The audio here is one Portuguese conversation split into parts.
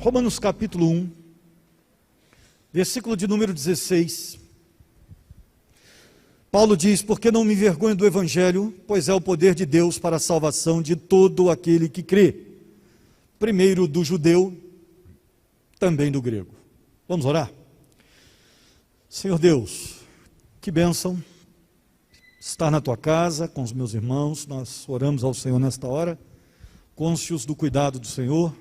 Romanos capítulo 1, versículo de número 16. Paulo diz: porque não me envergonho do Evangelho, pois é o poder de Deus para a salvação de todo aquele que crê, primeiro do judeu, também do grego. Vamos orar? Senhor Deus, que bênção estar na tua casa com os meus irmãos. Nós oramos ao Senhor nesta hora, cônscios do cuidado do Senhor,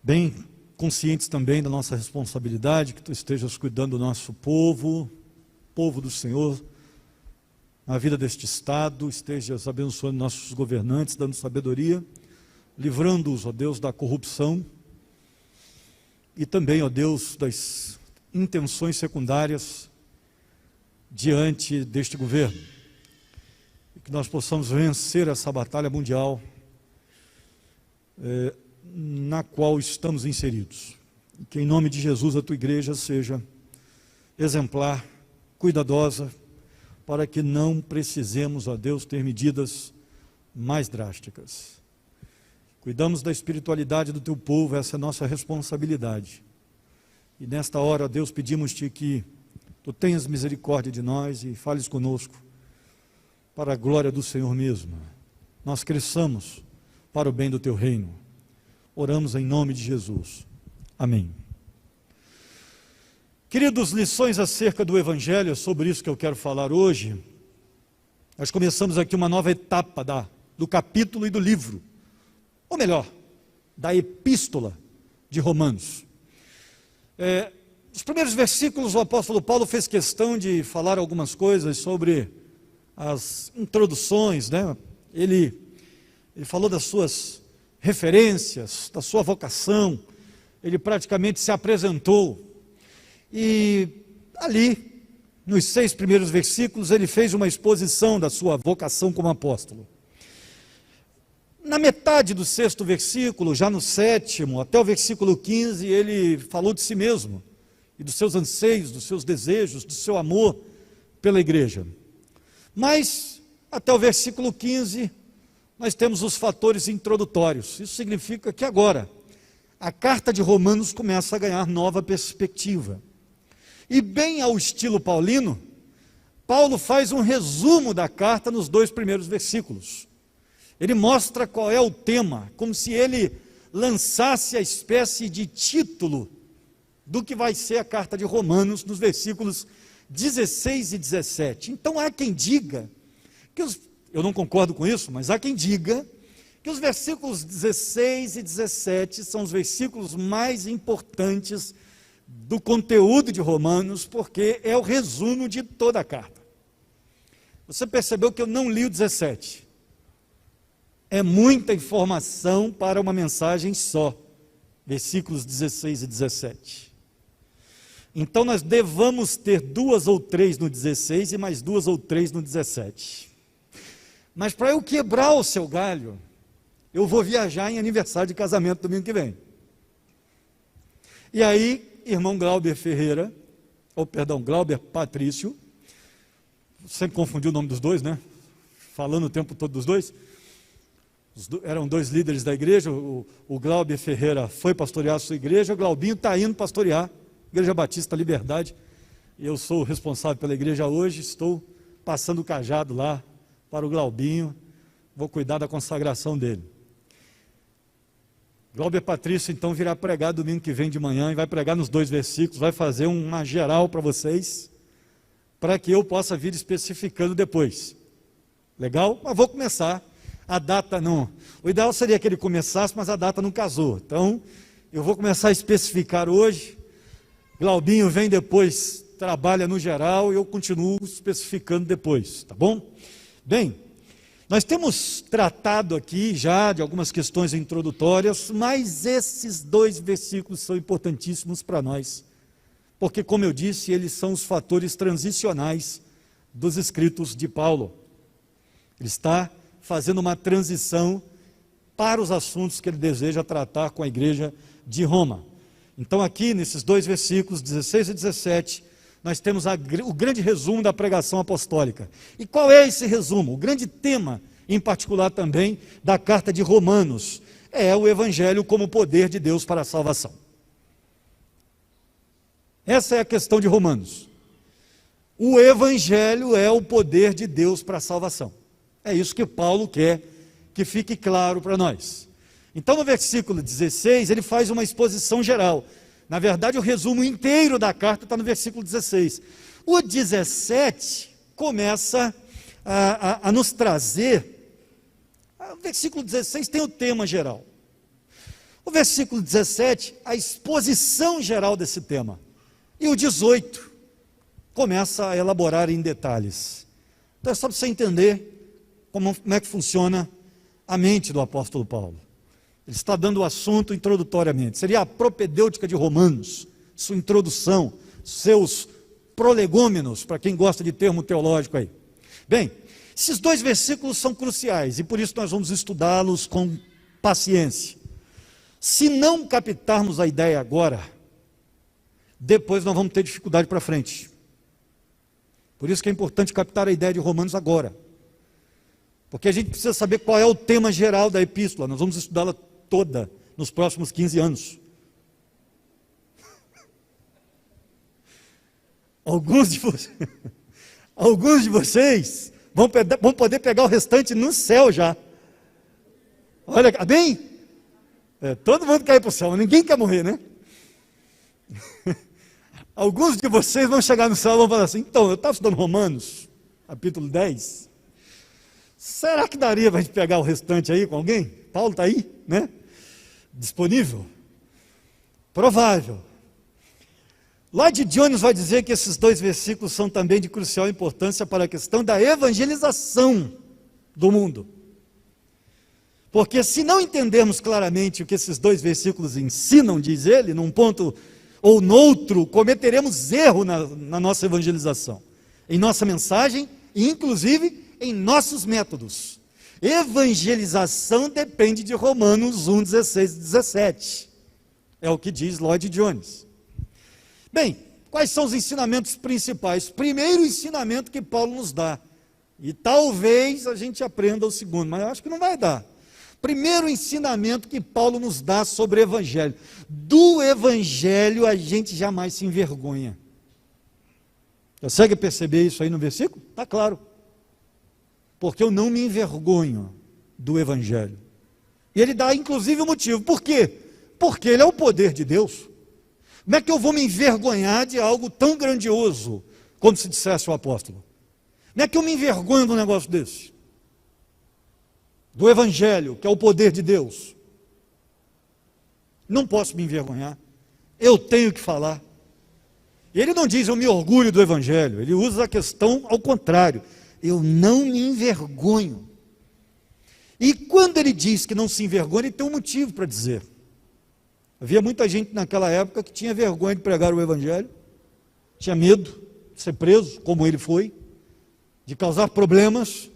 bem conscientes também da nossa responsabilidade, que tu estejas cuidando do nosso povo do Senhor, na vida deste Estado, estejas abençoando nossos governantes, dando sabedoria, livrando-os, ó Deus, da corrupção e também, ó Deus, das intenções secundárias diante deste governo. E que nós possamos vencer essa batalha mundial na qual estamos inseridos. E que em nome de Jesus a tua igreja seja exemplar, cuidadosa, para que não precisemos, ó Deus, ter medidas mais drásticas. Cuidamos da espiritualidade do teu povo, essa é a nossa responsabilidade. E nesta hora, ó Deus, pedimos-te que tu tenhas misericórdia de nós e fales conosco, para a glória do Senhor mesmo. Nós cresçamos para o bem do teu reino. Oramos em nome de Jesus. Amém. Queridos, lições acerca do Evangelho, é sobre isso que eu quero falar hoje. Nós começamos aqui uma nova etapa do capítulo e do livro, ou melhor, da epístola de Romanos. Nos primeiros versículos o apóstolo Paulo fez questão de falar algumas coisas sobre as introduções, né? Ele falou das suas referências, da sua vocação, ele praticamente se apresentou. E ali, nos 6 primeiros versículos, ele fez uma exposição da sua vocação como apóstolo. Na metade do 6º versículo, já no 7º, até o versículo 15, ele falou de si mesmo, e dos seus anseios, dos seus desejos, do seu amor pela igreja. Mas, até o versículo 15, nós temos os fatores introdutórios. Isso significa que agora, a carta de Romanos começa a ganhar nova perspectiva. E bem ao estilo paulino, Paulo faz um resumo da carta nos 2 primeiros versículos. Ele mostra qual é o tema, como se ele lançasse a espécie de título do que vai ser a carta de Romanos nos versículos 16 e 17. Então há quem diga, eu não concordo com isso, mas há quem diga que os versículos 16 e 17 são os versículos mais importantes do conteúdo de Romanos, porque é o resumo de toda a carta. Você percebeu que eu não li o 17. É muita informação para uma mensagem só, versículos 16 e 17. Então nós devamos ter 2 ou 3 no 16 e mais 2 ou 3 no 17. Mas para eu quebrar o seu galho, eu vou viajar em aniversário de casamento domingo que vem. E aí, irmão Glauber Ferreira, Glauber Patrício, sempre confundi o nome dos dois, né? Falando o tempo todo dos dois. Eram 2 líderes da igreja, o Glauber Ferreira foi pastorear a sua igreja, o Glaubinho está indo pastorear a Igreja Batista Liberdade. Eu sou o responsável pela igreja hoje, estou passando o cajado lá para o Glaubinho, vou cuidar da consagração dele. Glauber Patrício então virá pregar domingo que vem de manhã e vai pregar nos 2 versículos, vai fazer uma geral para vocês, para que eu possa vir especificando depois. Legal? Mas vou começar. A data não. O ideal seria que ele começasse, mas a data não casou. Então, eu vou começar a especificar hoje. Glaubinho vem depois, trabalha no geral, e eu continuo especificando depois, tá bom? Bem, nós temos tratado aqui já de algumas questões introdutórias, mas esses 2 versículos são importantíssimos para nós, porque, como eu disse, eles são os fatores transicionais dos escritos de Paulo. Ele está fazendo uma transição para os assuntos que ele deseja tratar com a igreja de Roma. Então aqui, nesses 2 versículos, 16 e 17, nós temos o grande resumo da pregação apostólica. E qual é esse resumo? O grande tema, em particular também, da carta de Romanos, é o Evangelho como poder de Deus para a salvação. Essa é a questão de Romanos. O Evangelho é o poder de Deus para a salvação. É isso que Paulo quer que fique claro para nós. Então, no versículo 16, ele faz uma exposição geral. Na verdade, o resumo inteiro da carta está no versículo 16. O 17 começa a nos trazer. O versículo 16 tem o tema geral. O versículo 17, a exposição geral desse tema. E o 18 começa a elaborar em detalhes. Então é só para você entender como é que funciona a mente do apóstolo Paulo. Ele está dando o assunto introdutoriamente. Seria a propedêutica de Romanos, sua introdução, seus prolegômenos, para quem gosta de termo teológico aí. Bem, esses dois versículos são cruciais e por isso nós vamos estudá-los com paciência. Se não captarmos a ideia agora, depois nós vamos ter dificuldade para frente. Por isso que é importante captar a ideia de Romanos agora. Porque a gente precisa saber qual é o tema geral da epístola. Nós vamos estudá-la toda nos próximos 15 anos. Alguns de vocês vão poder pegar o restante no céu já. Olha, bem, todo mundo quer ir para o céu, ninguém quer morrer, né? Alguns de vocês vão chegar no céu e vão falar assim, então, eu estava estudando Romanos, capítulo 10, será que daria para a gente pegar o restante aí com alguém? Paulo está aí, né? Disponível? Provável. Lloyd Jones vai dizer que esses dois versículos são também de crucial importância para a questão da evangelização do mundo. Porque se não entendermos claramente o que esses dois versículos ensinam, diz ele, num ponto ou noutro, cometeremos erro na nossa evangelização, em nossa mensagem e inclusive em nossos métodos. Evangelização depende de Romanos 1, 16 e 17. É o que diz Lloyd Jones. Bem, quais são os ensinamentos principais? Primeiro ensinamento que Paulo nos dá, e talvez a gente aprenda o segundo, mas eu acho que não vai dar. Primeiro ensinamento que Paulo nos dá sobre o Evangelho. Do Evangelho a gente jamais se envergonha. Consegue perceber isso aí no versículo? Está claro. Porque eu não me envergonho do Evangelho. E ele dá inclusive o motivo. Por quê? Porque ele é o poder de Deus. Como é que eu vou me envergonhar de algo tão grandioso, como se dissesse o apóstolo? Como é que eu me envergonho de um negócio desse? Do Evangelho, que é o poder de Deus. Não posso me envergonhar. Eu tenho que falar. E ele não diz eu me orgulho do Evangelho. Ele usa a questão ao contrário. Eu não me envergonho. E quando ele diz que não se envergonha, ele tem um motivo para dizer. Havia muita gente naquela época que tinha vergonha de pregar o Evangelho, tinha medo de ser preso, como ele foi, de causar problemas,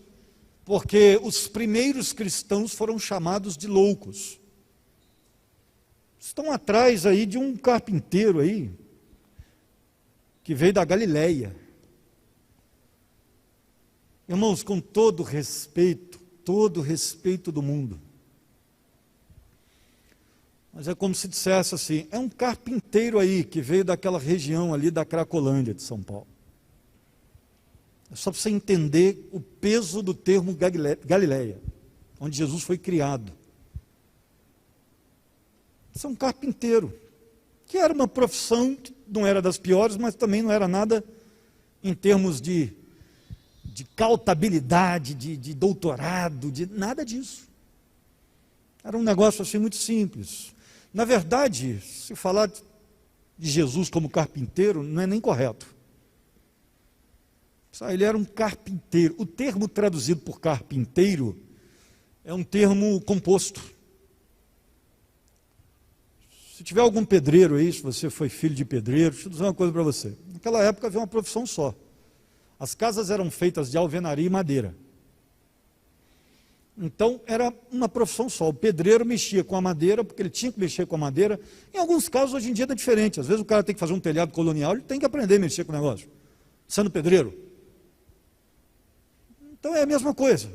porque os primeiros cristãos foram chamados de loucos. Estão atrás aí de um carpinteiro aí, que veio da Galileia. Irmãos, com todo respeito do mundo, mas é como se dissesse assim, é um carpinteiro aí, que veio daquela região ali da Cracolândia de São Paulo. É só para você entender o peso do termo Galileia, onde Jesus foi criado. Isso é um carpinteiro, que era uma profissão que não era das piores, mas também não era nada em termos de cautabilidade, de doutorado, de nada disso. Era um negócio assim muito simples. Na verdade, se falar de Jesus como carpinteiro, não é nem correto. Ele era um carpinteiro. O termo traduzido por carpinteiro é um termo composto. Se tiver algum pedreiro aí, se você foi filho de pedreiro, deixa eu dizer uma coisa para você. Naquela época havia uma profissão só. As casas eram feitas de alvenaria e madeira. Então era uma profissão só. O pedreiro mexia com a madeira, porque ele tinha que mexer com a madeira. Em alguns casos, hoje em dia, é diferente. Às vezes o cara tem que fazer um telhado colonial, ele tem que aprender a mexer com o negócio, sendo pedreiro. Então é a mesma coisa.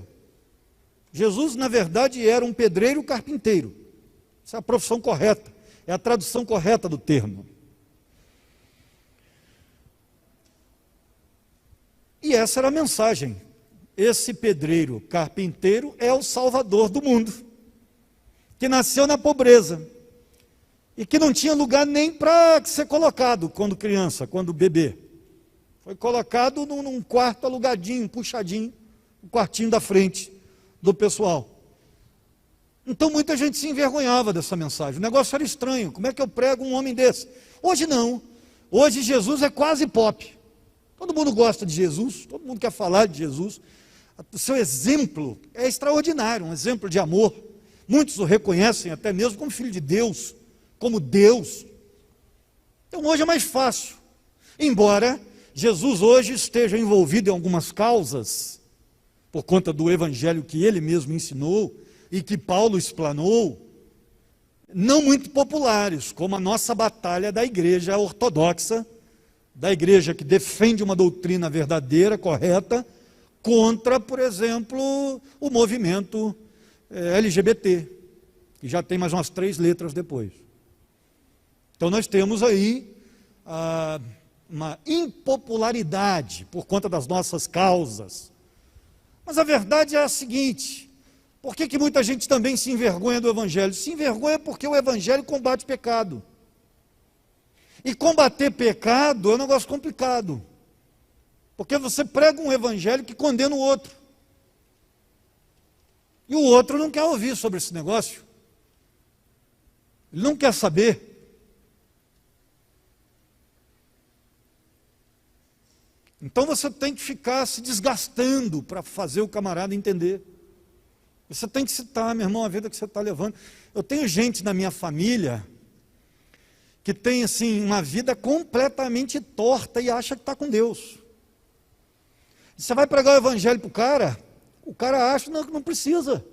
Jesus, na verdade, era um pedreiro carpinteiro. Essa é a profissão correta, é a tradução correta do termo. E essa era a mensagem. Esse pedreiro carpinteiro é o salvador do mundo, que nasceu na pobreza e que não tinha lugar nem para ser colocado quando criança, quando bebê. Foi colocado num quarto alugadinho, puxadinho, o quartinho da frente do pessoal. Então muita gente se envergonhava dessa mensagem. O negócio era estranho. Como é que eu prego um homem desse? Hoje não. Hoje Jesus é quase pop. Todo mundo gosta de Jesus, todo mundo quer falar de Jesus. O seu exemplo é extraordinário, um exemplo de amor. Muitos o reconhecem até mesmo como filho de Deus, como Deus. Então hoje é mais fácil. Embora Jesus hoje esteja envolvido em algumas causas, por conta do evangelho que ele mesmo ensinou e que Paulo explanou, não muito populares, como a nossa batalha da igreja ortodoxa, da igreja que defende uma doutrina verdadeira, correta, contra, por exemplo, o movimento LGBT, que já tem mais umas 3 letras depois. Então nós temos aí uma impopularidade por conta das nossas causas. Mas a verdade é a seguinte: por que muita gente também se envergonha do Evangelho? Se envergonha porque o Evangelho combate pecado. E combater pecado é um negócio complicado. Porque você prega um Evangelho que condena o outro. E o outro não quer ouvir sobre esse negócio. Ele não quer saber. Então você tem que ficar se desgastando para fazer o camarada entender. Você tem que citar, meu irmão, a vida que você está levando. Eu tenho gente na minha família que tem assim uma vida completamente torta e acha que está com Deus. Você vai pregar o evangelho para o cara acha que não precisa.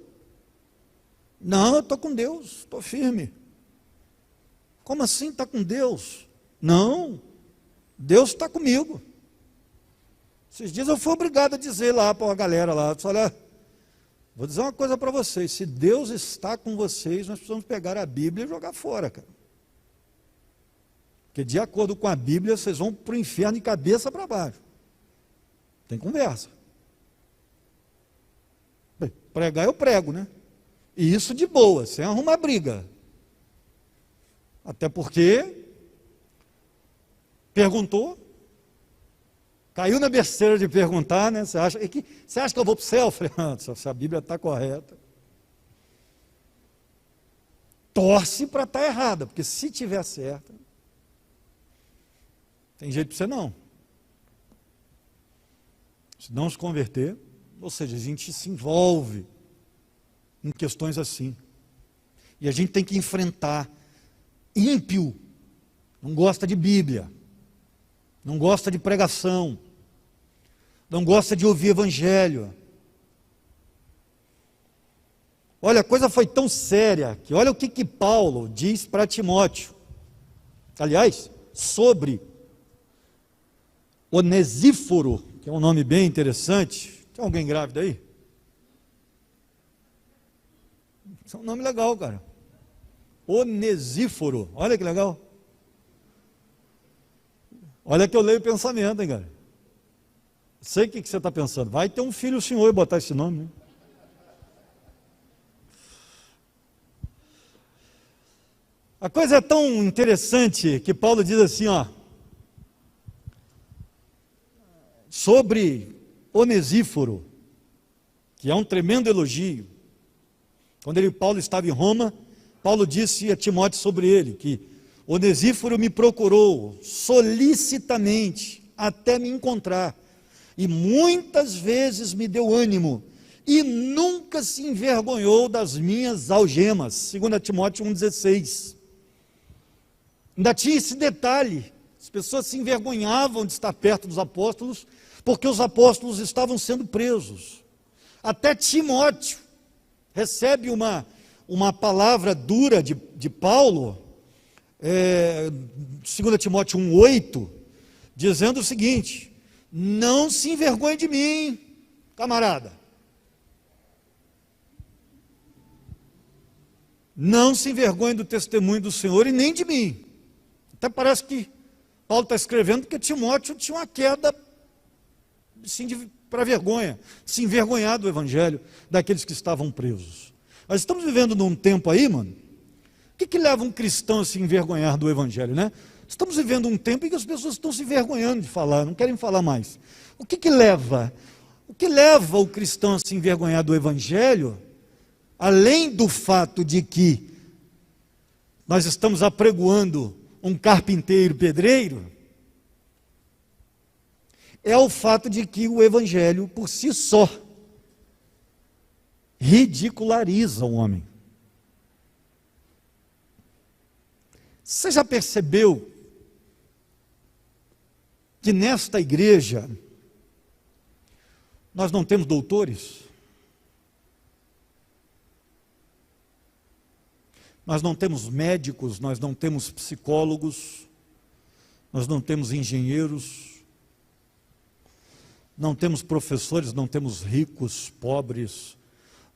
Não, eu estou com Deus, estou firme. Como assim está com Deus? Não, Deus está comigo. Esses dias eu fui obrigado a dizer lá para a galera lá, olha, vou dizer uma coisa para vocês, se Deus está com vocês, nós precisamos pegar a Bíblia e jogar fora, cara. Porque de acordo com a Bíblia, vocês vão para o inferno de cabeça para baixo. Tem conversa. Bem, pregar eu prego, né? E isso de boa, sem arrumar briga. Até porque perguntou, caiu na besteira de perguntar, né? Você acha que eu vou para o céu? Eu falei, se a Bíblia está correta, torce para estar errada, porque se tiver certa, tem jeito para você não. Se não se converter, ou seja, a gente se envolve em questões assim. E a gente tem que enfrentar. Ímpio não gosta de Bíblia, não gosta de pregação, não gosta de ouvir evangelho. Olha, a coisa foi tão séria que olha o que Paulo diz para Timóteo. Aliás, sobre Onesíforo, que é um nome bem interessante. Tem alguém grávido aí? Isso é um nome legal, cara. Onesíforo, olha que legal. Olha que eu leio o pensamento, hein, cara. Sei o que você está pensando. Vai ter um filho o senhor e botar esse nome, né? A coisa é tão interessante que Paulo diz assim, ó, sobre Onesíforo, que é um tremendo elogio. Quando Paulo estava em Roma, Paulo disse a Timóteo sobre ele, que Onesíforo me procurou solicitamente até me encontrar, e muitas vezes me deu ânimo, e nunca se envergonhou das minhas algemas, 2 Timóteo 1,16. Ainda tinha esse detalhe, as pessoas se envergonhavam de estar perto dos apóstolos, porque os apóstolos estavam sendo presos. Até Timóteo recebe uma palavra dura de Paulo, 2 Timóteo 1,8, dizendo o seguinte: não se envergonhe de mim, camarada. Não se envergonhe do testemunho do Senhor e nem de mim. Até parece que Paulo está escrevendo porque Timóteo tinha uma queda assim, para vergonha, se envergonhar do Evangelho daqueles que estavam presos. Nós estamos vivendo num tempo aí, mano, o que leva um cristão a se envergonhar do Evangelho, né? Estamos vivendo um tempo em que as pessoas estão se envergonhando de falar, não querem falar mais. O que leva? O que leva o cristão a se envergonhar do Evangelho, além do fato de que nós estamos apregoando um carpinteiro pedreiro, é o fato de que o Evangelho, por si só, ridiculariza o homem. Você já percebeu que nesta igreja nós não temos doutores? Nós não temos médicos, nós não temos psicólogos, nós não temos engenheiros, não temos professores, não temos ricos, pobres,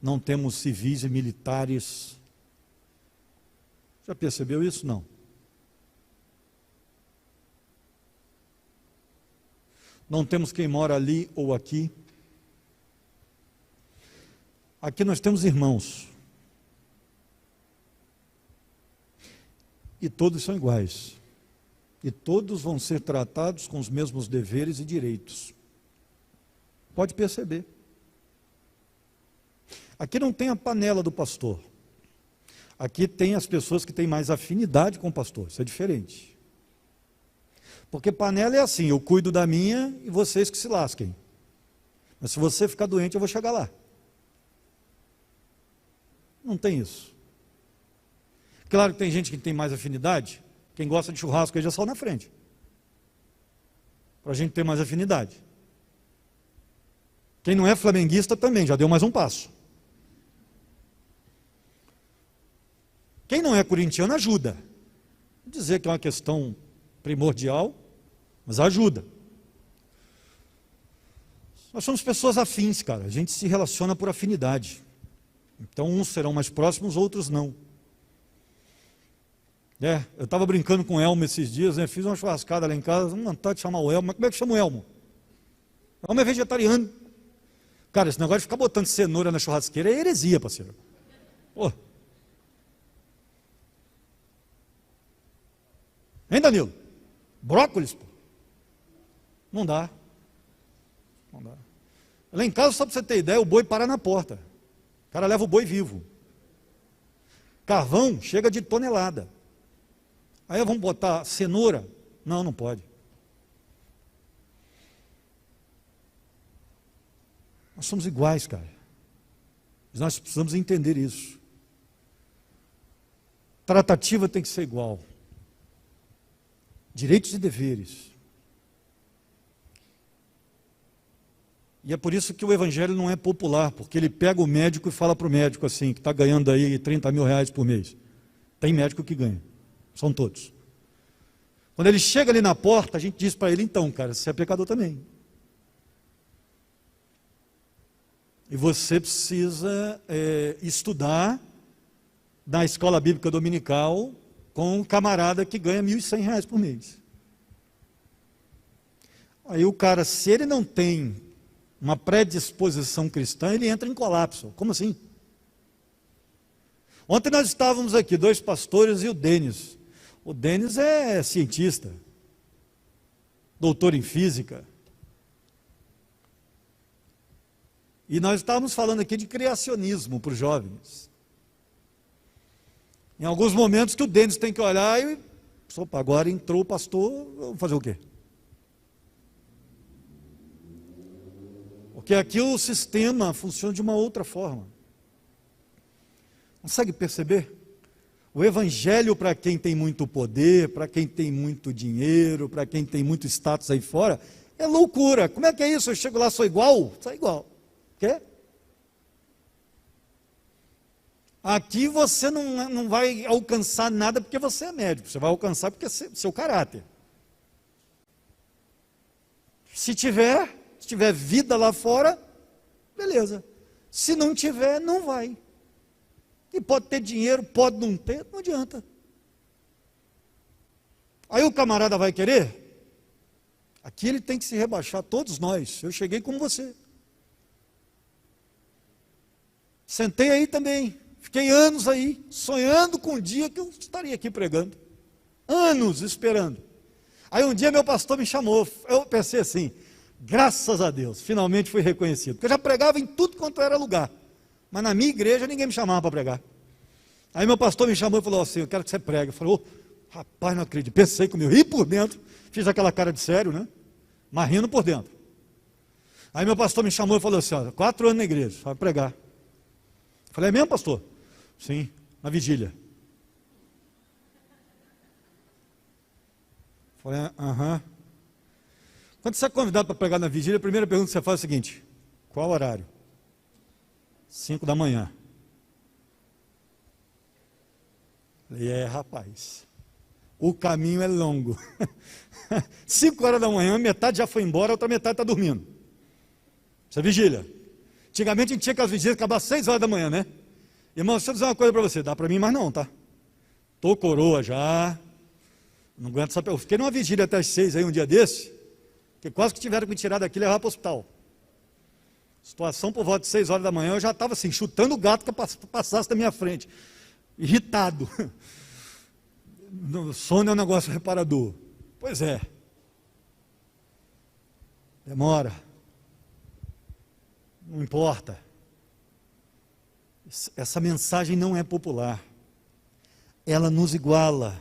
não temos civis e militares. Já percebeu isso? Não. Não temos quem mora ali ou aqui. Aqui nós temos irmãos. E todos são iguais. E todos vão ser tratados com os mesmos deveres e direitos. Pode perceber. Aqui não tem a panela do pastor. Aqui tem as pessoas que têm mais afinidade com o pastor. Isso é diferente. Porque panela é assim, eu cuido da minha e vocês que se lasquem. Mas se você ficar doente, eu vou chegar lá. Não tem isso. Claro que tem gente que tem mais afinidade. Quem gosta de churrasco aí já saiu na frente. Para a gente ter mais afinidade. Quem não é flamenguista também, já deu mais um passo. Quem não é corintiano ajuda. Não dizer que é uma questão primordial, mas ajuda. Nós somos pessoas afins, cara. A gente se relaciona por afinidade. Então uns serão mais próximos, outros não. Eu estava brincando com o Elmo esses dias, né? Fiz uma churrascada lá em casa, não vontade de chamar o Elmo, mas como é que chama o Elmo? O Elmo é vegetariano. Cara, esse negócio de ficar botando cenoura na churrasqueira é heresia, parceiro. Pô. Hein, Danilo? Brócolis, pô. Não dá. Não dá. Lá em casa, só para você ter ideia, o boi para na porta. O cara leva o boi vivo. Carvão chega de tonelada. Aí vamos botar cenoura? Não, não pode. Nós somos iguais, cara. Mas nós precisamos entender isso. Tratativa tem que ser igual. Direitos e deveres. E é por isso que o Evangelho não é popular, porque ele pega o médico e fala para o médico assim, que está ganhando aí 30 mil reais por mês. Tem médico que ganha. São todos. Quando ele chega ali na porta, a gente diz para ele, então, cara, você é pecador também. E você precisa estudar na escola bíblica dominical com um camarada que ganha R$1.100 por mês. Aí o cara, se ele não tem uma predisposição cristã, ele entra em colapso. Como assim? Ontem nós estávamos aqui, 2 pastores e o Denis. O Denis é cientista, doutor em física. E nós estávamos falando aqui de criacionismo para os jovens. Em alguns momentos que o Denis tem que olhar e... Opa, agora entrou o pastor, vamos fazer o quê? Porque aqui o sistema funciona de uma outra forma. Consegue perceber? O Evangelho, para quem tem muito poder, para quem tem muito dinheiro, para quem tem muito status aí fora, é loucura. Como é que é isso? Eu chego lá, sou igual? Sou igual. Quê? Aqui você não vai alcançar nada porque você é médico. Você vai alcançar porque é seu caráter. Se tiver vida lá fora, beleza. Se não tiver, não vai. que pode ter dinheiro, pode não ter, não adianta. Aí o camarada vai querer, aqui ele tem que se rebaixar, todos nós, eu cheguei como você. Sentei aí também, fiquei anos aí, sonhando com o dia que eu estaria aqui pregando, anos esperando. Aí um dia meu pastor me chamou, eu pensei assim, graças a Deus, finalmente fui reconhecido, porque eu já pregava em tudo quanto era lugar, mas na minha igreja ninguém me chamava para pregar. Aí meu pastor me chamou e falou assim, eu quero que você pregue. Eu falei, ô, rapaz, não acredito, pensei comigo, ri por dentro, fiz aquela cara de sério, né, mas rindo por dentro. Aí meu pastor me chamou e falou assim, ó, 4 anos na igreja, vai pregar. Eu falei, é mesmo, pastor? Sim, na vigília. Eu falei, aham. Quando você é convidado para pregar na vigília, a primeira pergunta que você faz é a seguinte, qual horário? 5 da manhã. Falei, rapaz, o caminho é longo. 5 horas da manhã, metade já foi embora, a outra metade está dormindo. Isso é vigília. Antigamente a gente tinha que as vigílias acabar às 6 horas da manhã, né? Irmão, deixa eu dizer uma coisa para você, dá para mim mais não, tá? Tô coroa já, não aguento saber. Eu fiquei numa vigília até às 6 aí um dia desse, que quase que tiveram que me tirar daqui e levar para o hospital. Situação por volta de 6 horas da manhã, eu já estava assim, chutando o gato que passasse da minha frente, irritado. O sono é um negócio reparador. Pois é. Demora. Não importa. Essa mensagem não é popular. Ela nos iguala.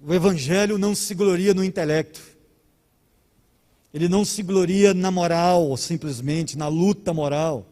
O Evangelho não se gloria no intelecto. Ele não se gloria na moral, simplesmente, na luta moral.